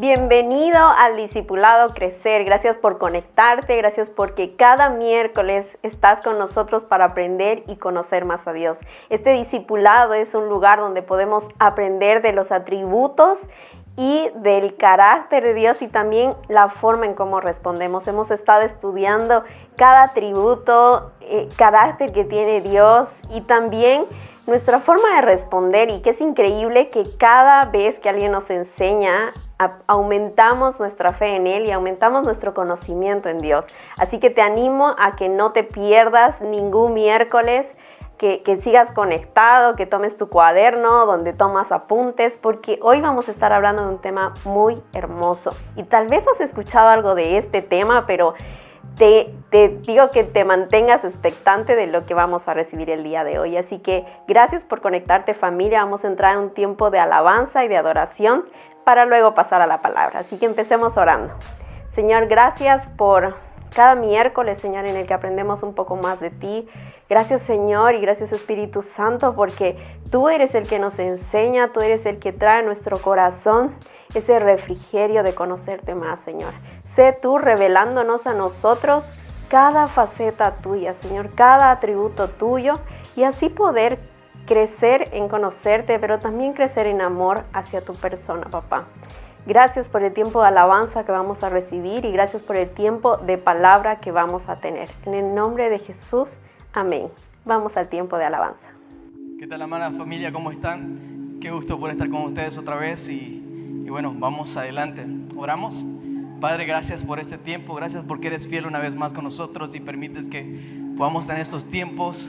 Bienvenido al Discipulado Crecer. Gracias por conectarte, gracias porque cada miércoles estás con nosotros para aprender y conocer más a Dios. Este discipulado es un lugar donde podemos aprender de los atributos y del carácter de Dios y también la forma en cómo respondemos. Hemos estado estudiando cada atributo, carácter que tiene Dios y también nuestra forma de responder, y que es increíble que cada vez que alguien nos enseña, aumentamos nuestra fe en Él y aumentamos nuestro conocimiento en Dios. Así que te animo a que no te pierdas ningún miércoles, que sigas conectado, que tomes tu cuaderno donde tomas apuntes, porque hoy vamos a estar hablando de un tema muy hermoso. Y tal vez has escuchado algo de este tema, pero te digo que te mantengas expectante de lo que vamos a recibir el día de hoy. Así que gracias por conectarte, familia. Vamos a entrar en un tiempo de alabanza y de adoración para luego pasar a la palabra. Así que empecemos orando. Señor, gracias por cada miércoles, Señor, en el que aprendemos un poco más de ti. Gracias, Señor, y gracias, Espíritu Santo, porque tú eres el que nos enseña, tú eres el que trae a nuestro corazón ese refrigerio de conocerte más, Señor. Sé tú revelándonos a nosotros cada faceta tuya, Señor, cada atributo tuyo, y así poder crecer en conocerte, pero también crecer en amor hacia tu persona, papá. Gracias por el tiempo de alabanza que vamos a recibir y gracias por el tiempo de palabra que vamos a tener. En el nombre de Jesús, amén. Vamos al tiempo de alabanza. ¿Qué tal, amada familia? ¿Cómo están? Qué gusto poder estar con ustedes otra vez y bueno, vamos adelante. ¿Oramos? Padre, gracias por este tiempo, gracias porque eres fiel una vez más con nosotros y permites que podamos tener estos tiempos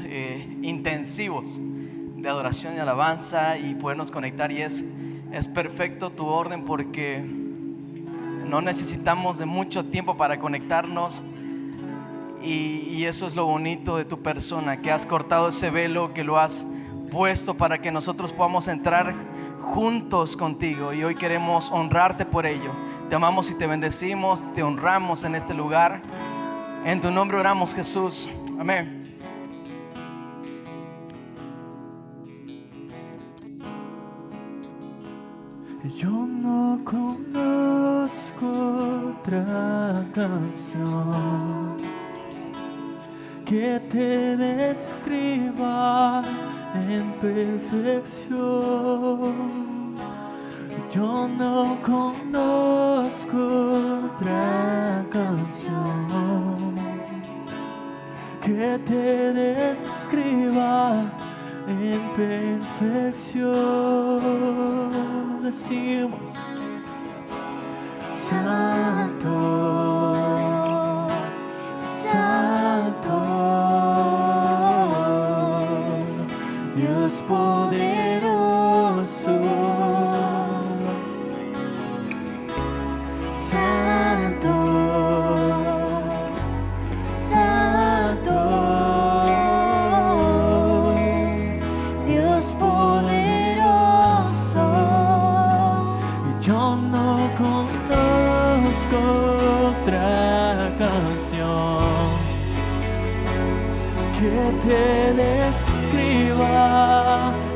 intensivos de adoración y alabanza y podernos conectar, y es perfecto tu orden porque no necesitamos de mucho tiempo para conectarnos y eso es lo bonito de tu persona, que has cortado ese velo, que lo has puesto para que nosotros podamos entrar juntos contigo, y hoy queremos honrarte por ello. Te amamos y te bendecimos, te honramos en este lugar. En tu nombre oramos, Jesús. Amén. Yo no conozco otra canción que te describa en perfección. Yo no conozco otra canción que te describa en perfección. Decimos: Santo, Santo, Dios poderoso. Santo, Santo, Dios poderoso. Yo no conozco otra canción que te describa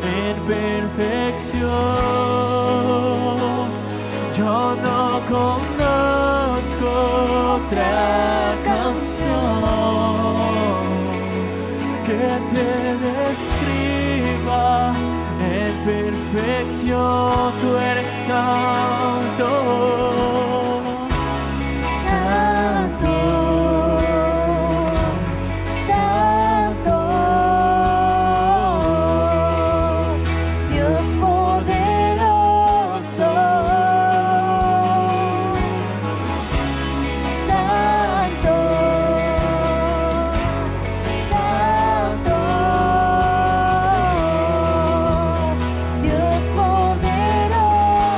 en perfección. Yo no conozco otra canción que te describa en perfección. Tú eres santo, santo, santo, Dios poderoso. Santo, Santo, Dios poderoso.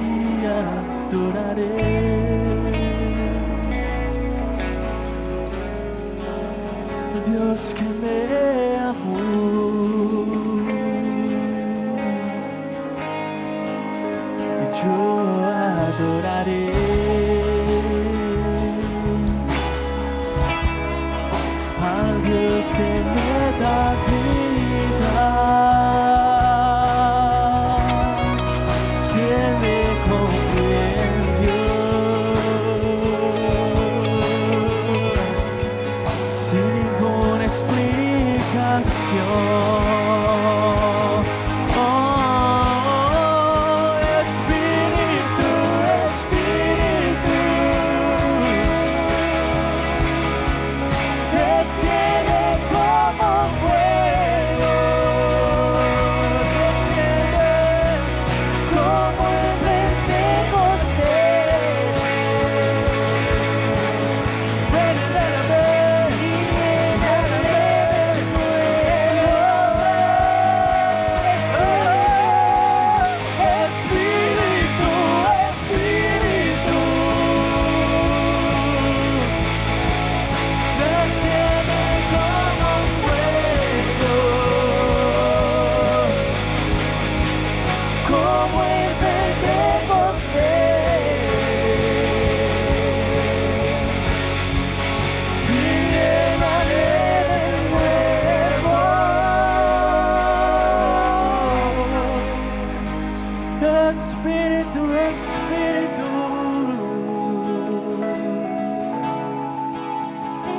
y adoraré. Dios que me amó, yo adoraré. Al Dios que me da vida, que me comprendió sin ninguna explicación.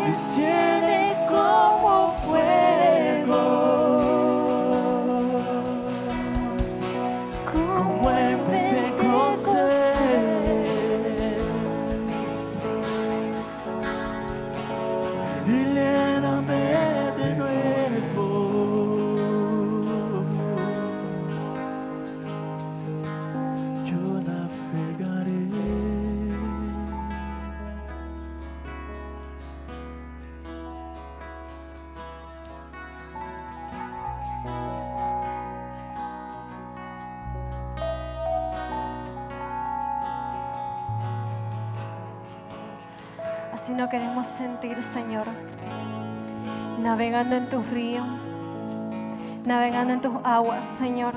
Desciende como fuego, como en Pentecostés. Y lléname de nuevo. Yo navegaré. Así no queremos sentir, Señor, navegando en tus ríos, navegando en tus aguas, Señor.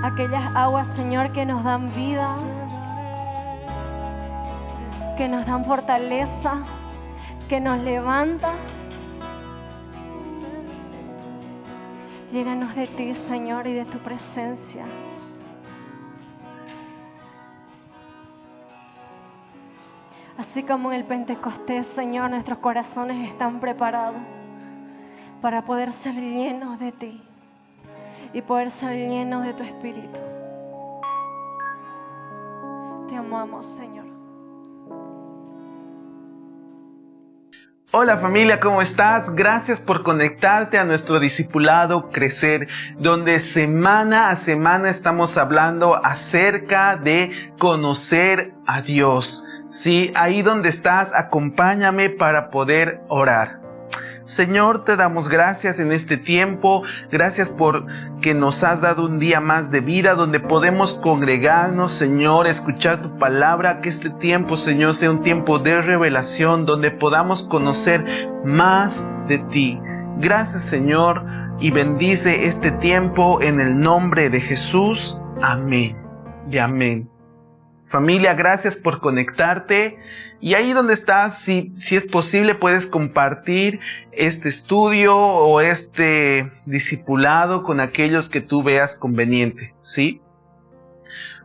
Aquellas aguas, Señor, que nos dan vida, que nos dan fortaleza, que nos levantan. Llénanos de ti, Señor, y de tu presencia. Así como en el Pentecostés, Señor, nuestros corazones están preparados para poder ser llenos de ti y poder ser llenos de tu Espíritu. Te amamos, Señor. Hola familia, ¿cómo estás? Gracias por conectarte a nuestro discipulado Crecer, donde semana a semana estamos hablando acerca de conocer a Dios. Sí, ahí donde estás, acompáñame para poder orar. Señor, te damos gracias en este tiempo, gracias por que nos has dado un día más de vida donde podemos congregarnos, Señor, escuchar tu palabra, que este tiempo, Señor, sea un tiempo de revelación donde podamos conocer más de ti. Gracias, Señor, y bendice este tiempo en el nombre de Jesús. Amén y amén. Familia, gracias por conectarte. Y ahí donde estás, si es posible, puedes compartir este estudio o este discipulado con aquellos que tú veas conveniente, ¿sí?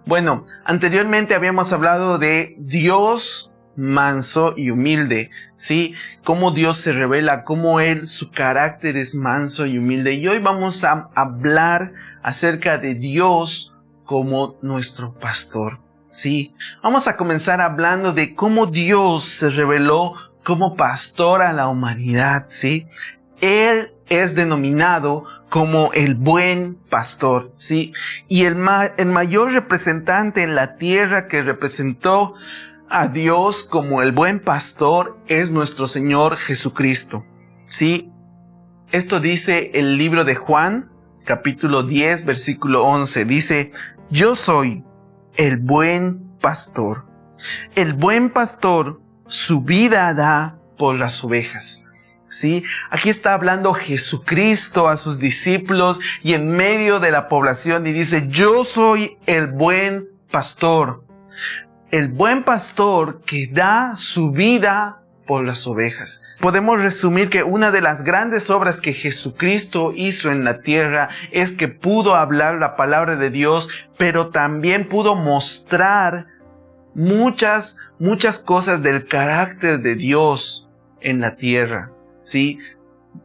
Bueno, anteriormente habíamos hablado de Dios manso y humilde, ¿sí? Cómo Dios se revela, cómo su carácter es manso y humilde. Y hoy vamos a hablar acerca de Dios como nuestro pastor. Sí, vamos a comenzar hablando de cómo Dios se reveló como pastor a la humanidad, ¿sí? Él es denominado como el buen pastor, ¿sí? Y el mayor representante en la tierra que representó a Dios como el buen pastor es nuestro Señor Jesucristo, ¿sí? Esto dice el libro de Juan, capítulo 10, versículo 11. Dice, yo soy el buen pastor. El buen pastor su vida da por las ovejas. ¿Sí? Aquí está hablando Jesucristo a sus discípulos y en medio de la población y dice, yo soy el buen pastor. El buen pastor que da su vida por las ovejas. Podemos resumir que una de las grandes obras que Jesucristo hizo en la tierra es que pudo hablar la palabra de Dios, pero también pudo mostrar muchas cosas del carácter de Dios en la tierra. ¿Sí?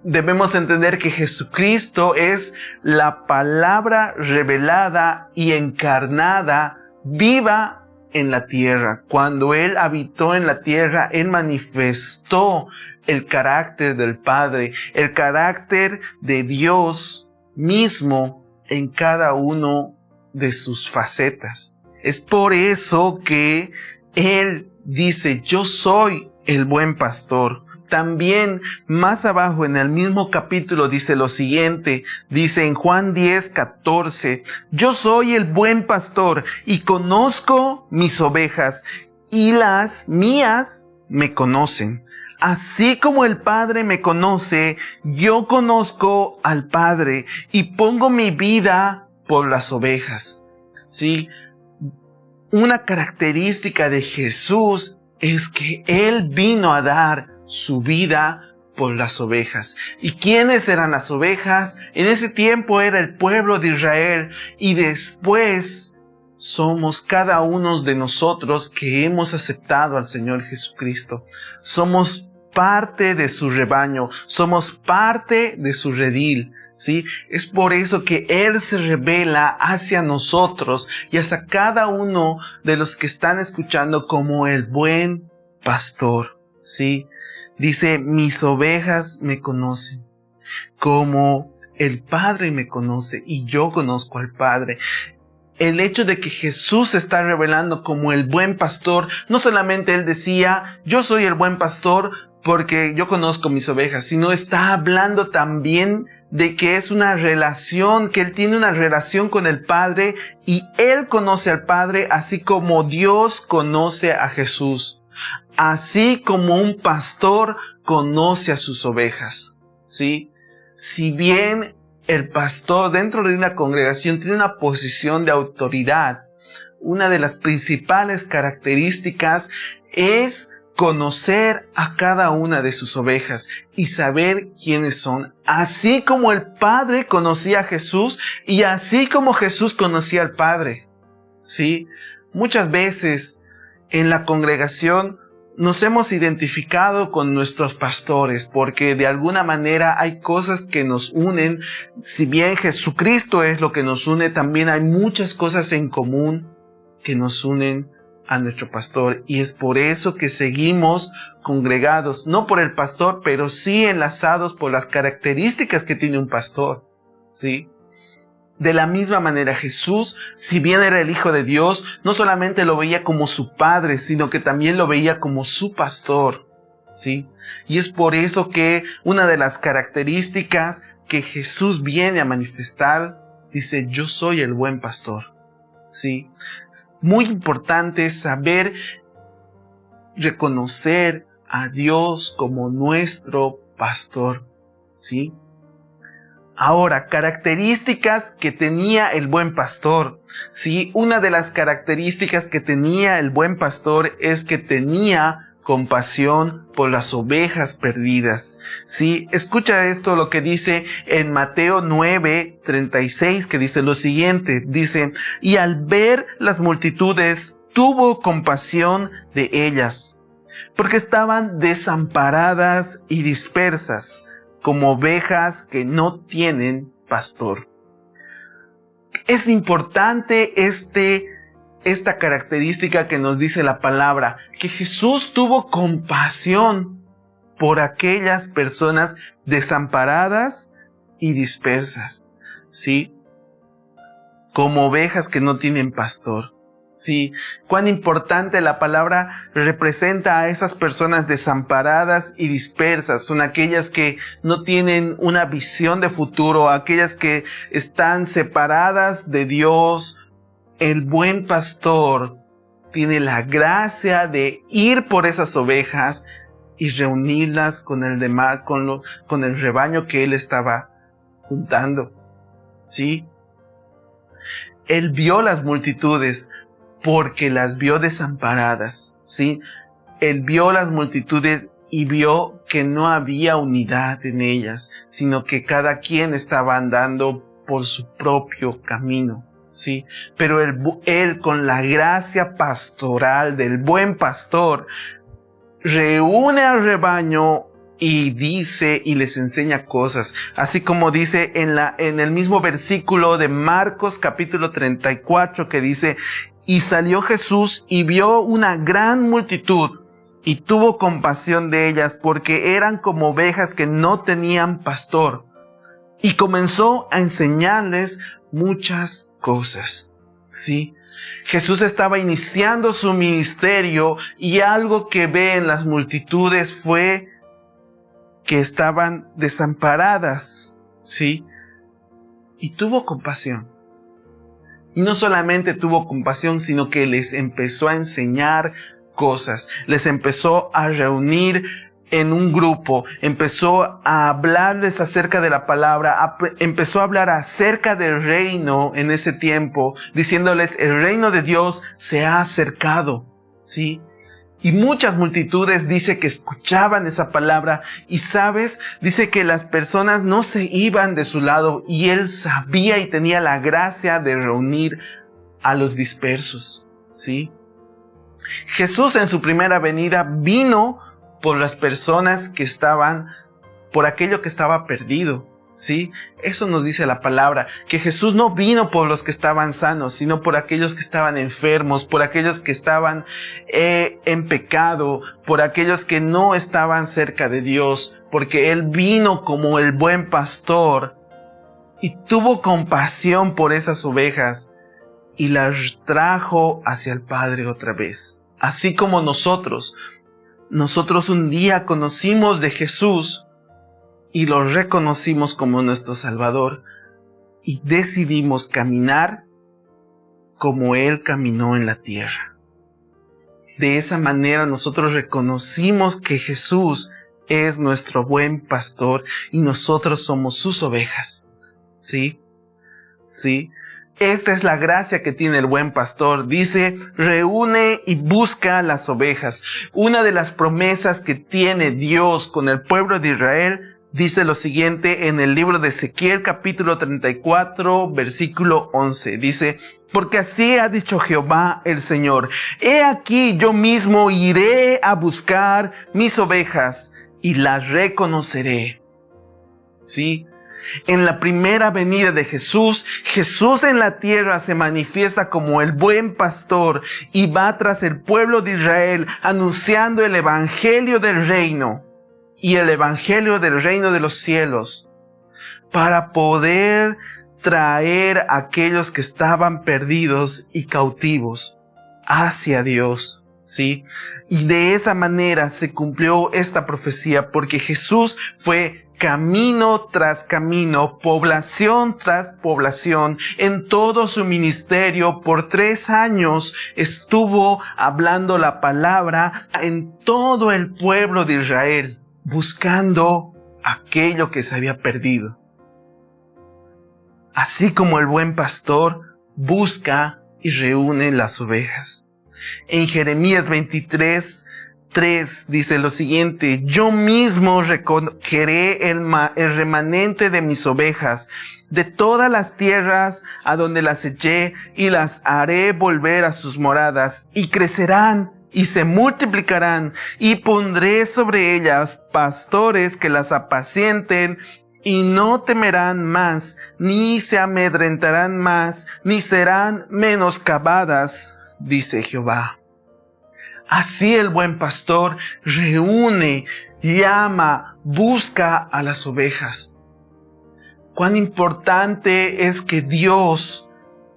Debemos entender que Jesucristo es la palabra revelada y encarnada, viva en la tierra. Cuando Él habitó en la tierra, Él manifestó el carácter del Padre, el carácter de Dios mismo en cada uno de sus facetas. Es por eso que Él dice, yo soy el buen pastor. También más abajo en el mismo capítulo dice lo siguiente, dice en Juan 10:14, yo soy el buen pastor y conozco mis ovejas y las mías me conocen. Así como el Padre me conoce, yo conozco al Padre y pongo mi vida por las ovejas. ¿Sí? Una característica de Jesús es que Él vino a dar su vida por las ovejas. ¿Y quiénes eran las ovejas? En ese tiempo era el pueblo de Israel y después somos cada uno de nosotros que hemos aceptado al Señor Jesucristo. Somos parte de su rebaño, somos parte de su redil. ¿Sí? Es por eso que Él se revela hacia nosotros y hacia cada uno de los que están escuchando como el buen pastor. ¿Sí? Dice, mis ovejas me conocen, como el Padre me conoce y yo conozco al Padre. El hecho de que Jesús se está revelando como el buen pastor, no solamente Él decía, yo soy el buen pastor porque yo conozco mis ovejas, sino está hablando también de que es una relación, que Él tiene una relación con el Padre y Él conoce al Padre así como Dios conoce a Jesús. Así como un pastor conoce a sus ovejas, ¿sí? Si bien el pastor dentro de una congregación tiene una posición de autoridad, una de las principales características es conocer a cada una de sus ovejas y saber quiénes son. Así como el Padre conocía a Jesús y así como Jesús conocía al Padre, ¿sí? Muchas veces en la congregación nos hemos identificado con nuestros pastores porque de alguna manera hay cosas que nos unen. Si bien Jesucristo es lo que nos une, también hay muchas cosas en común que nos unen a nuestro pastor. Y es por eso que seguimos congregados, no por el pastor, pero sí enlazados por las características que tiene un pastor. ¿Sí? De la misma manera, Jesús, si bien era el Hijo de Dios, no solamente lo veía como su Padre, sino que también lo veía como su pastor, ¿sí? Y es por eso que una de las características que Jesús viene a manifestar, dice, yo soy el buen pastor, ¿sí? Es muy importante saber reconocer a Dios como nuestro pastor, ¿sí? Ahora, características que tenía el buen pastor. Sí, una de las características que tenía el buen pastor es que tenía compasión por las ovejas perdidas. Sí, escucha esto lo que dice en Mateo 9:36, que dice lo siguiente, dice, y al ver las multitudes, tuvo compasión de ellas, porque estaban desamparadas y dispersas, como ovejas que no tienen pastor. Es importante esta característica que nos dice la palabra, que Jesús tuvo compasión por aquellas personas desamparadas y dispersas, ¿sí? Como ovejas que no tienen pastor. Sí, cuán importante la palabra representa a esas personas desamparadas y dispersas. Son aquellas que no tienen una visión de futuro, aquellas que están separadas de Dios. El buen pastor tiene la gracia de ir por esas ovejas y reunirlas con el demás, con el rebaño que él estaba juntando. ¿Sí? Él vio las multitudes porque las vio desamparadas, ¿sí? Él vio las multitudes y vio que no había unidad en ellas, sino que cada quien estaba andando por su propio camino, ¿sí? Pero él con la gracia pastoral del buen pastor, reúne al rebaño y dice y les enseña cosas, así como dice en el mismo versículo de Marcos capítulo 34 que dice: y salió Jesús y vio una gran multitud y tuvo compasión de ellas porque eran como ovejas que no tenían pastor, y comenzó a enseñarles muchas cosas. ¿Sí? Jesús estaba iniciando su ministerio y algo que ve en las multitudes fue que estaban desamparadas, ¿sí? Y tuvo compasión. Y no solamente tuvo compasión, sino que les empezó a enseñar cosas. Les empezó a reunir en un grupo, empezó a hablarles acerca de la palabra, empezó a hablar acerca del reino en ese tiempo, diciéndoles: el reino de Dios se ha acercado, ¿sí? Y muchas multitudes dice que escuchaban esa palabra y, ¿sabes? Dice que las personas no se iban de su lado y él sabía y tenía la gracia de reunir a los dispersos, ¿sí? Jesús en su primera venida vino por las personas que estaban, por aquello que estaba perdido, ¿sí? Eso nos dice la palabra, que Jesús no vino por los que estaban sanos, sino por aquellos que estaban enfermos, por aquellos que estaban en pecado, por aquellos que no estaban cerca de Dios, porque Él vino como el buen pastor y tuvo compasión por esas ovejas y las trajo hacia el Padre otra vez. Así como nosotros un día conocimos de Jesús y lo reconocimos como nuestro Salvador y decidimos caminar como Él caminó en la tierra. De esa manera nosotros reconocimos que Jesús es nuestro buen pastor y nosotros somos sus ovejas. ¿Sí? ¿Sí? Esta es la gracia que tiene el buen pastor. Dice: reúne y busca las ovejas. Una de las promesas que tiene Dios con el pueblo de Israel dice lo siguiente en el libro de Ezequiel capítulo 34 versículo 11. Dice: porque así ha dicho Jehová el Señor: he aquí yo mismo iré a buscar mis ovejas y las reconoceré. ¿Sí? En la primera venida de Jesús, Jesús en la tierra se manifiesta como el buen pastor y va tras el pueblo de Israel anunciando el evangelio del reino y el evangelio del reino de los cielos para poder traer a aquellos que estaban perdidos y cautivos hacia Dios. ¿Sí? Y de esa manera se cumplió esta profecía, porque Jesús fue camino tras camino, población tras población, en todo su ministerio. Por 3 años estuvo hablando la palabra en todo el pueblo de Israel, buscando aquello que se había perdido. Así como el buen pastor busca y reúne las ovejas. En Jeremías 23:3 dice lo siguiente: yo mismo recogeré el remanente de mis ovejas de todas las tierras a donde las eché y las haré volver a sus moradas y crecerán y se multiplicarán y pondré sobre ellas pastores que las apacienten y no temerán más, ni se amedrentarán más, ni serán menoscabadas, dice Jehová. Así el buen pastor reúne, llama, busca a las ovejas. Cuán importante es que Dios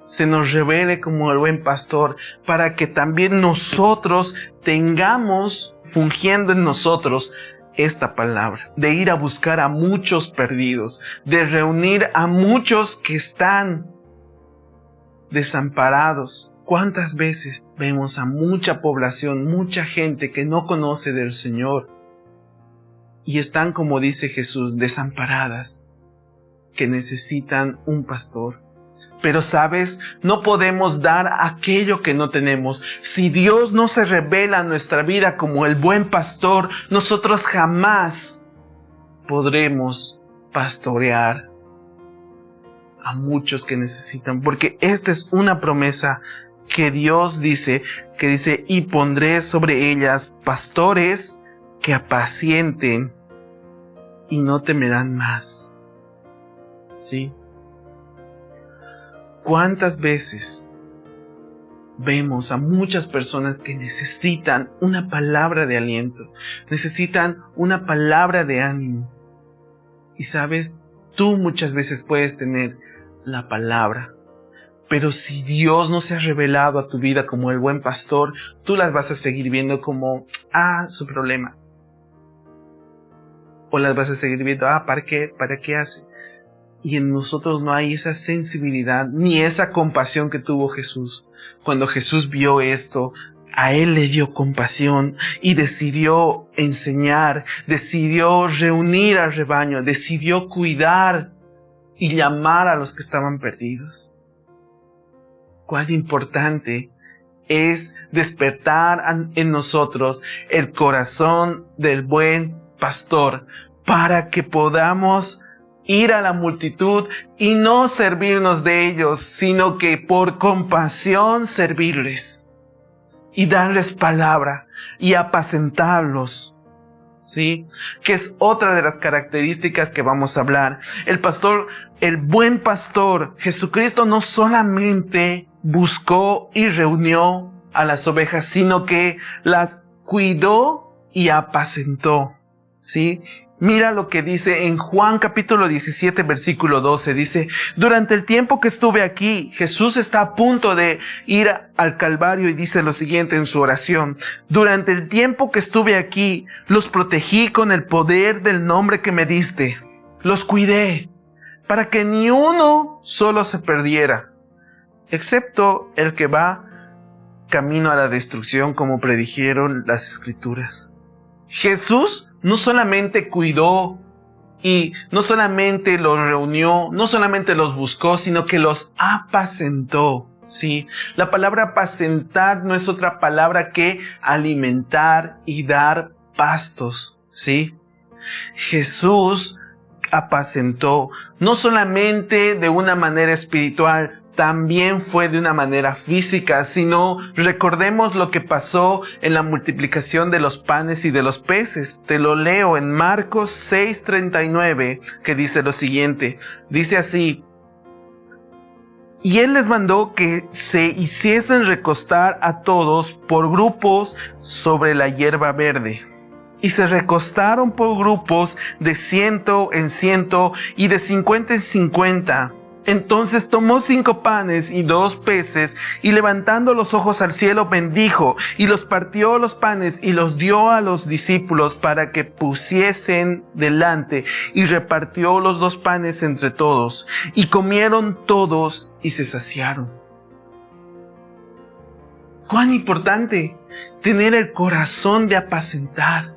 se nos revele como el buen pastor, para que también nosotros tengamos fungiendo en nosotros esta palabra, de ir a buscar a muchos perdidos, de reunir a muchos que están desamparados. ¿Cuántas veces vemos a mucha población, mucha gente que no conoce del Señor y están, como dice Jesús, desamparadas, que necesitan un pastor? Pero sabes, no podemos dar aquello que no tenemos. Si Dios no se revela en nuestra vida como el buen pastor, nosotros jamás podremos pastorear a muchos que necesitan, porque esta es una promesa que Dios dice, y pondré sobre ellas pastores que apacienten y no temerán más. ¿Sí? ¿Cuántas veces vemos a muchas personas que necesitan una palabra de aliento, necesitan una palabra de ánimo? Y sabes, tú muchas veces puedes tener la palabra, pero si Dios no se ha revelado a tu vida como el buen pastor, tú las vas a seguir viendo como, su problema. O las vas a seguir viendo, ¿para qué hace? Y en nosotros no hay esa sensibilidad, ni esa compasión que tuvo Jesús. Cuando Jesús vio esto, a Él le dio compasión y decidió enseñar, decidió reunir al rebaño, decidió cuidar y llamar a los que estaban perdidos. Cuán importante es despertar en nosotros el corazón del buen pastor para que podamos ir a la multitud y no servirnos de ellos, sino que por compasión servirles y darles palabra y apacentarlos. ¿Sí? Que es otra de las características que vamos a hablar. El buen pastor, Jesucristo, no solamente buscó y reunió a las ovejas, sino que las cuidó y apacentó. ¿Sí? Mira lo que dice en Juan capítulo 17, versículo 12. Dice, durante el tiempo que estuve aquí, Jesús está a punto de ir al Calvario y dice lo siguiente en su oración. Durante el tiempo que estuve aquí, los protegí con el poder del nombre que me diste. Los cuidé para que ni uno solo se perdiera, excepto el que va camino a la destrucción, como predijeron las Escrituras. Jesús no solamente cuidó y no solamente los reunió, no solamente los buscó, sino que los apacentó. ¿Sí? La palabra apacentar no es otra palabra que alimentar y dar pastos. ¿Sí? Jesús apacentó, no solamente de una manera espiritual, también fue de una manera física, sino recordemos lo que pasó en la multiplicación de los panes y de los peces. Te lo leo en Marcos 6:39, que dice lo siguiente. Dice así: y Él les mandó que se hiciesen recostar a todos por grupos sobre la hierba verde. Y se recostaron por grupos de 100 en 100 y de 50 en 50. Entonces tomó 5 panes y 2 peces, y levantando los ojos al cielo bendijo, y los partió los panes y los dio a los discípulos para que pusiesen delante, y repartió los 2 panes entre todos, y comieron todos y se saciaron. Cuán importante tener el corazón de apacentar.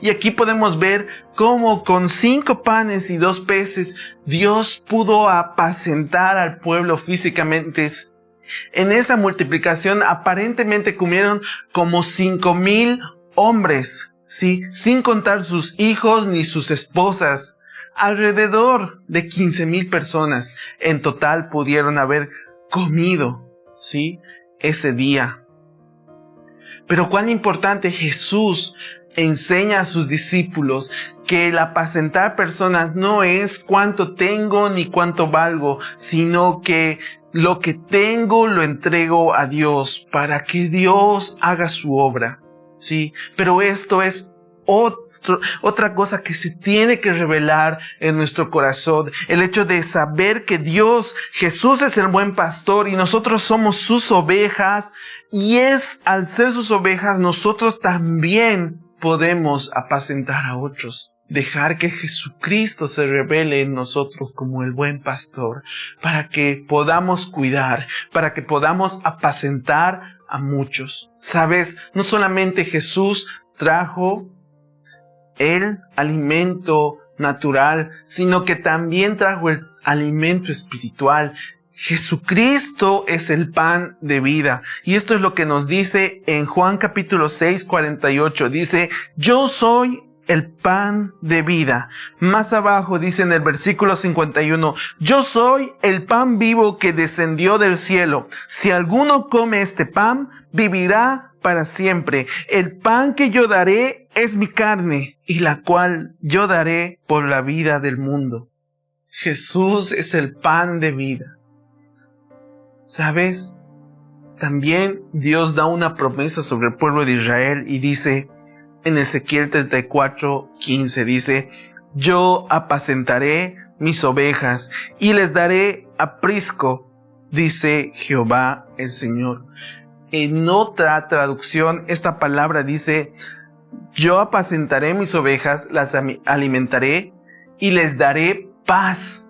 Y aquí podemos ver cómo con 5 panes y 2 peces Dios pudo apacentar al pueblo físicamente. En esa multiplicación aparentemente comieron como 5,000 hombres, ¿sí? Sin contar sus hijos ni sus esposas. Alrededor de 15,000 personas en total pudieron haber comido, ¿sí? Ese día. Pero cuán importante, Jesús enseña a sus discípulos que el apacentar personas no es cuánto tengo ni cuánto valgo, sino que lo que tengo lo entrego a Dios para que Dios haga su obra. Sí, pero esto es otra cosa que se tiene que revelar en nuestro corazón. El hecho de saber que Jesús es el buen pastor y nosotros somos sus ovejas. Y al ser sus ovejas, nosotros también podemos apacentar a otros. Dejar que Jesucristo se revele en nosotros como el buen pastor, para que podamos cuidar, para que podamos apacentar a muchos. ¿Sabes? No solamente Jesús trajo el alimento natural, sino que también trajo el alimento espiritual. Jesucristo es el pan de vida. Y esto es lo que nos dice en Juan capítulo 6, 48. Dice, yo soy el pan de vida. Más abajo dice en el versículo 51, yo soy el pan vivo que descendió del cielo. Si alguno come este pan, vivirá para siempre. El pan que yo daré es mi carne, y la cual yo daré por la vida del mundo. Jesús es el pan de vida. ¿Sabes? También Dios da una promesa sobre el pueblo de Israel y dice, en Ezequiel 34:15 dice, yo apacentaré mis ovejas y les daré aprisco, dice Jehová el Señor. En otra traducción, esta palabra dice, yo apacentaré mis ovejas, las alimentaré y les daré paz.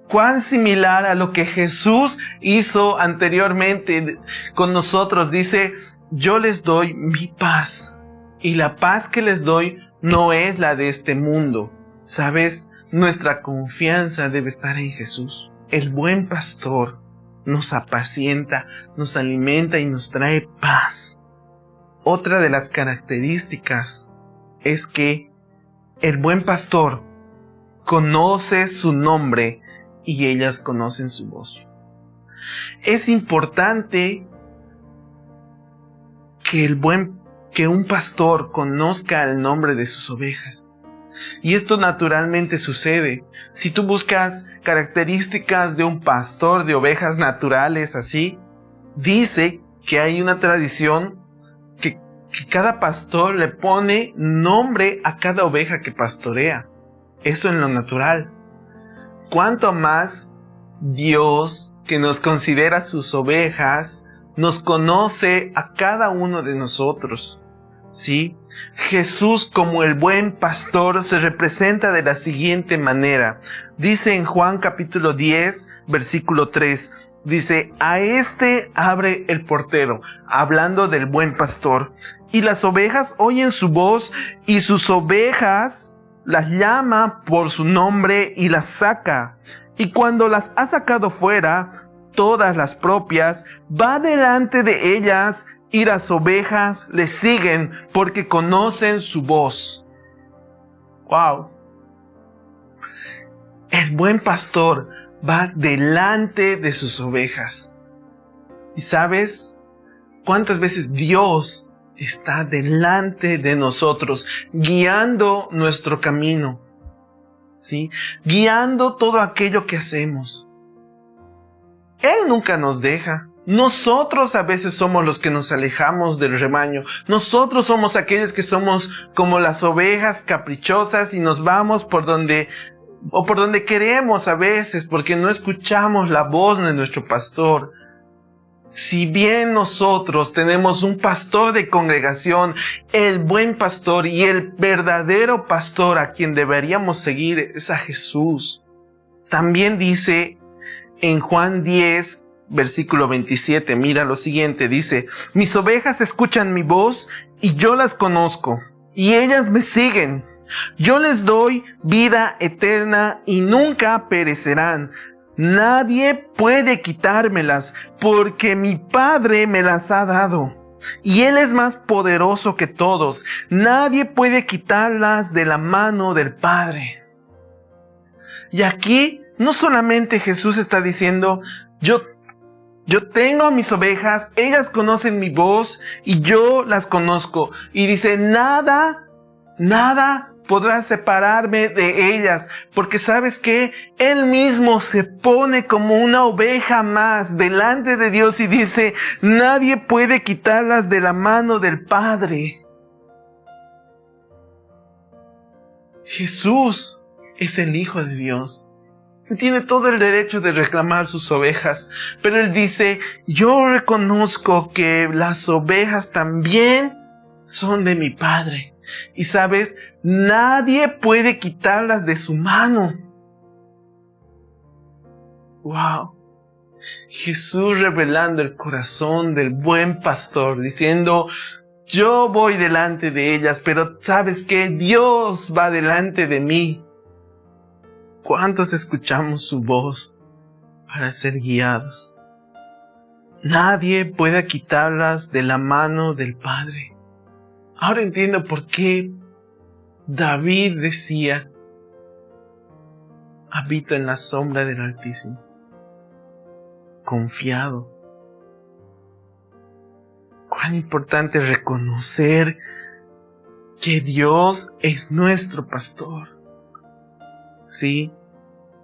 Cuán similar a lo que Jesús hizo anteriormente con nosotros. Dice, yo les doy mi paz. Y la paz que les doy no es la de este mundo. ¿Sabes? Nuestra confianza debe estar en Jesús. El buen pastor nos apacienta, nos alimenta y nos trae paz. Otra de las características es que el buen pastor conoce su nombre y ellas conocen su voz. Es importante que un pastor conozca el nombre de sus ovejas. Y esto naturalmente sucede. Si tú buscas características de un pastor de ovejas naturales así, dice que hay una tradición que cada pastor le pone nombre a cada oveja que pastorea. Eso en lo natural. Cuanto más Dios, que nos considera sus ovejas, nos conoce a cada uno de nosotros. ¿Sí? Jesús, como el buen pastor, se representa de la siguiente manera. Dice en Juan capítulo 10, versículo 3, dice, a este abre el portero, hablando del buen pastor, y las ovejas oyen su voz, y sus ovejas las llama por su nombre y las saca. Y cuando las ha sacado fuera, todas las propias, va delante de ellas, y las ovejas le siguen porque conocen su voz. ¡Wow! El buen pastor va delante de sus ovejas. ¿Y sabes cuántas veces Dios está delante de nosotros, guiando nuestro camino? ¿Sí? Guiando todo aquello que hacemos. Él nunca nos deja. Nosotros a veces somos los que nos alejamos del rebaño. Nosotros somos aquellos que somos como las ovejas caprichosas y nos vamos por donde queremos a veces, porque no escuchamos la voz de nuestro pastor. Si bien nosotros tenemos un pastor de congregación, el buen pastor y el verdadero pastor a quien deberíamos seguir es a Jesús. También dice en Juan 10, versículo 27, mira lo siguiente, dice, mis ovejas escuchan mi voz y yo las conozco y ellas me siguen. Yo les doy vida eterna y nunca perecerán. Nadie puede quitármelas porque mi Padre me las ha dado. Y Él es más poderoso que todos. Nadie puede quitarlas de la mano del Padre. Y aquí no solamente Jesús está diciendo, yo tengo a mis ovejas, ellas conocen mi voz y yo las conozco. Y dice, nada podrá separarme de ellas, porque ¿sabes qué? Él mismo se pone como una oveja más delante de Dios y dice, nadie puede quitarlas de la mano del Padre. Jesús es el Hijo de Dios. Tiene todo el derecho de reclamar sus ovejas, pero Él dice, yo reconozco que las ovejas también son de mi Padre. Y sabes, nadie puede quitarlas de su mano. Wow. Jesús revelando el corazón del buen pastor, diciendo, yo voy delante de ellas, pero ¿sabes qué? Dios va delante de mí. ¿Cuántos escuchamos su voz para ser guiados? Nadie puede quitarlas de la mano del Padre. Ahora entiendo por qué David decía, habito en la sombra del Altísimo. Confiado. Cuán importante es reconocer que Dios es nuestro pastor. ¿Sí?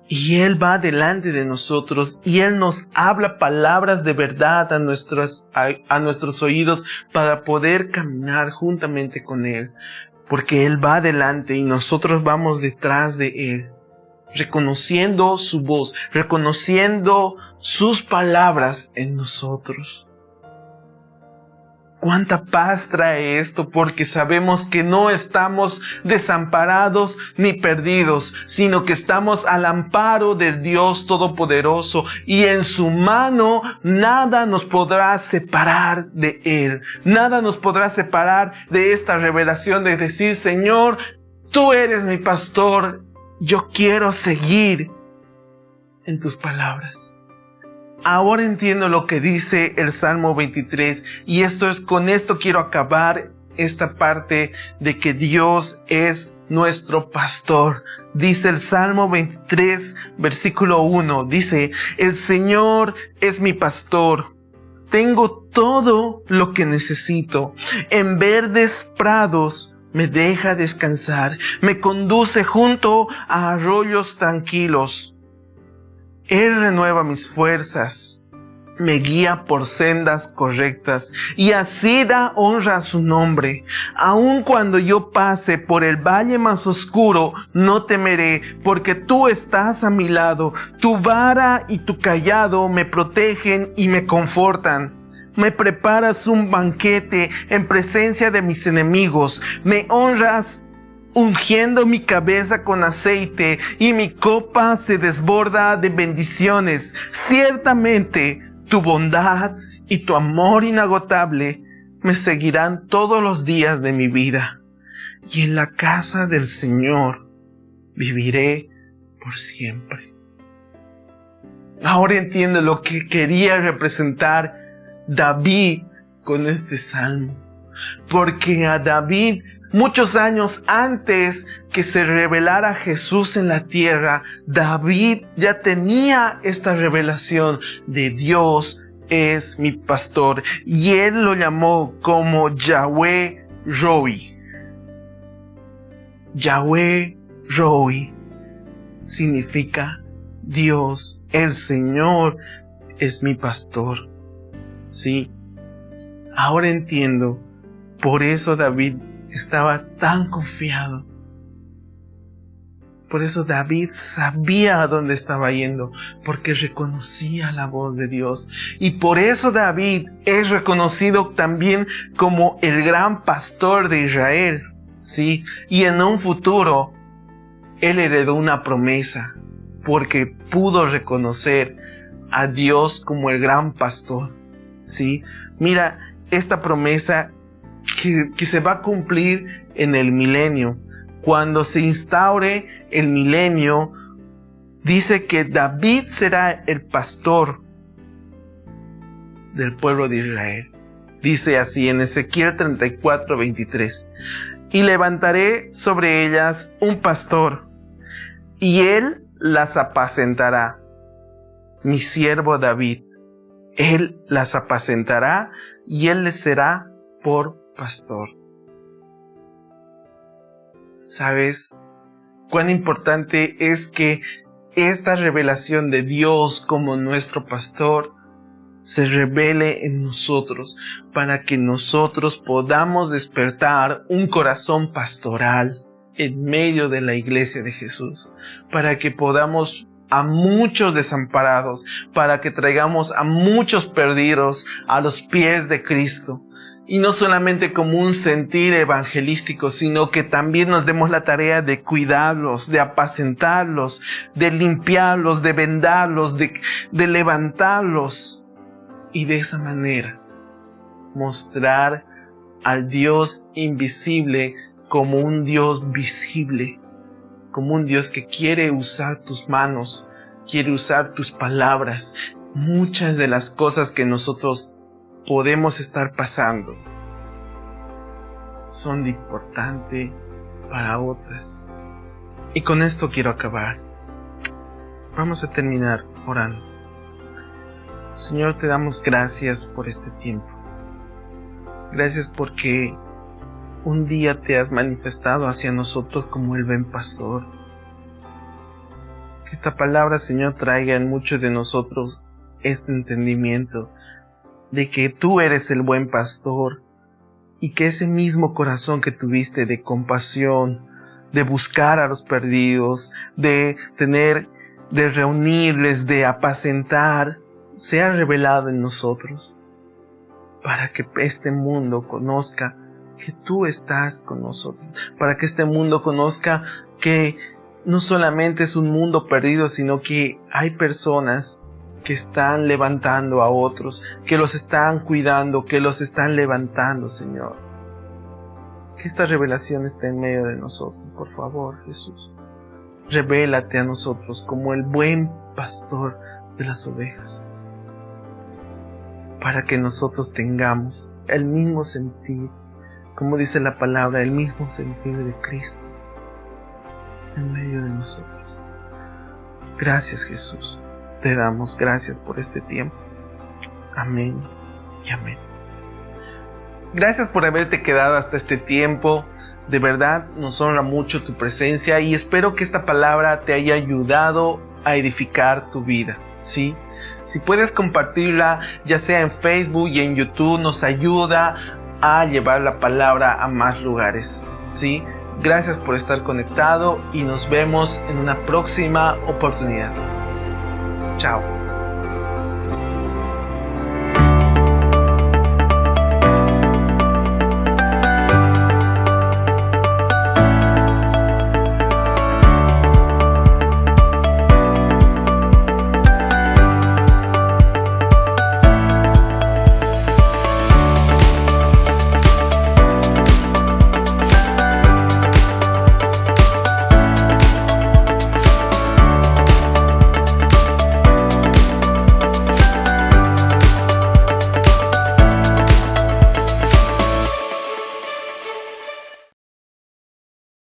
Y Él va delante de nosotros y Él nos habla palabras de verdad a nuestros oídos para poder caminar juntamente con Él. Porque Él va delante y nosotros vamos detrás de Él, reconociendo su voz, reconociendo sus palabras en nosotros. Cuánta paz trae esto, porque sabemos que no estamos desamparados ni perdidos, sino que estamos al amparo del Dios Todopoderoso y en su mano nada nos podrá separar de Él. Nada nos podrá separar de esta revelación de decir, Señor, tú eres mi pastor, yo quiero seguir en tus palabras. Ahora entiendo lo que dice el Salmo 23 y con esto quiero acabar esta parte de que Dios es nuestro pastor. Dice el Salmo 23, versículo 1, dice, el Señor es mi pastor, tengo todo lo que necesito, en verdes prados me deja descansar, me conduce junto a arroyos tranquilos. Él renueva mis fuerzas, me guía por sendas correctas y así da honra a su nombre. Aun cuando yo pase por el valle más oscuro, no temeré, porque tú estás a mi lado. Tu vara y tu cayado me protegen y me confortan. Me preparas un banquete en presencia de mis enemigos. Me honras ungiendo mi cabeza con aceite y mi copa se desborda de bendiciones. Ciertamente tu bondad y tu amor inagotable me seguirán todos los días de mi vida. Y en la casa del Señor viviré por siempre. Ahora entiendo lo que quería representar David con este salmo. Porque a David, muchos años antes que se revelara Jesús en la tierra, David ya tenía esta revelación de Dios es mi pastor. Y él lo llamó como Yahweh Roi. Yahweh Roi significa Dios, el Señor es mi pastor. ¿Sí? Ahora entiendo. Por eso David estaba tan confiado. Por eso David sabía a dónde estaba yendo, porque reconocía la voz de Dios. Y por eso David es reconocido también como el gran pastor de Israel. ¿Sí? Y en un futuro, él heredó una promesa, porque pudo reconocer a Dios como el gran pastor. ¿Sí? Mira, esta promesa que se va a cumplir en el milenio. Cuando se instaure el milenio, dice que David será el pastor del pueblo de Israel. Dice así en Ezequiel 34, 23. Y levantaré sobre ellas un pastor, y él las apacentará. Mi siervo David, él las apacentará, y él les será por pastor. ¿Sabes cuán importante es que esta revelación de Dios como nuestro pastor se revele en nosotros, para que nosotros podamos despertar un corazón pastoral? en medio de la iglesia de Jesús, para que podamos a muchos desamparados, para que traigamos a muchos perdidos a los pies de Cristo. Y no solamente como un sentir evangelístico, sino que también nos demos la tarea de cuidarlos, de apacentarlos, de limpiarlos, de vendarlos, de levantarlos. Y de esa manera mostrar al Dios invisible como un Dios visible, como un Dios que quiere usar tus manos, quiere usar tus palabras. Muchas de las cosas que nosotros podemos estar pasando son de importante para otras. Y con esto quiero acabar. Vamos a terminar orando. Señor, te damos gracias por este tiempo. Gracias porque un día te has manifestado hacia nosotros como el buen pastor. Que esta palabra, Señor, traiga en muchos de nosotros este entendimiento de que tú eres el buen pastor y que ese mismo corazón que tuviste de compasión, de buscar a los perdidos, de reunirles, de apacentar, sea revelado en nosotros, para que este mundo conozca que tú estás con nosotros, para que este mundo conozca que no solamente es un mundo perdido, sino que hay personas que están levantando a otros, que los están cuidando, que los están levantando, Señor. Que esta revelación esté en medio de nosotros, por favor, Jesús. Revélate a nosotros como el buen pastor de las ovejas, para que nosotros tengamos el mismo sentir, como dice la palabra, el mismo sentir de Cristo en medio de nosotros. Gracias, Jesús. Te damos gracias por este tiempo. Amén y amén. Gracias por haberte quedado hasta este tiempo. De verdad nos honra mucho tu presencia y espero que esta palabra te haya ayudado a edificar tu vida, ¿sí? Si puedes compartirla, ya sea en Facebook y en YouTube, nos ayuda a llevar la palabra a más lugares, ¿sí? Gracias por estar conectado y nos vemos en una próxima oportunidad. Chao.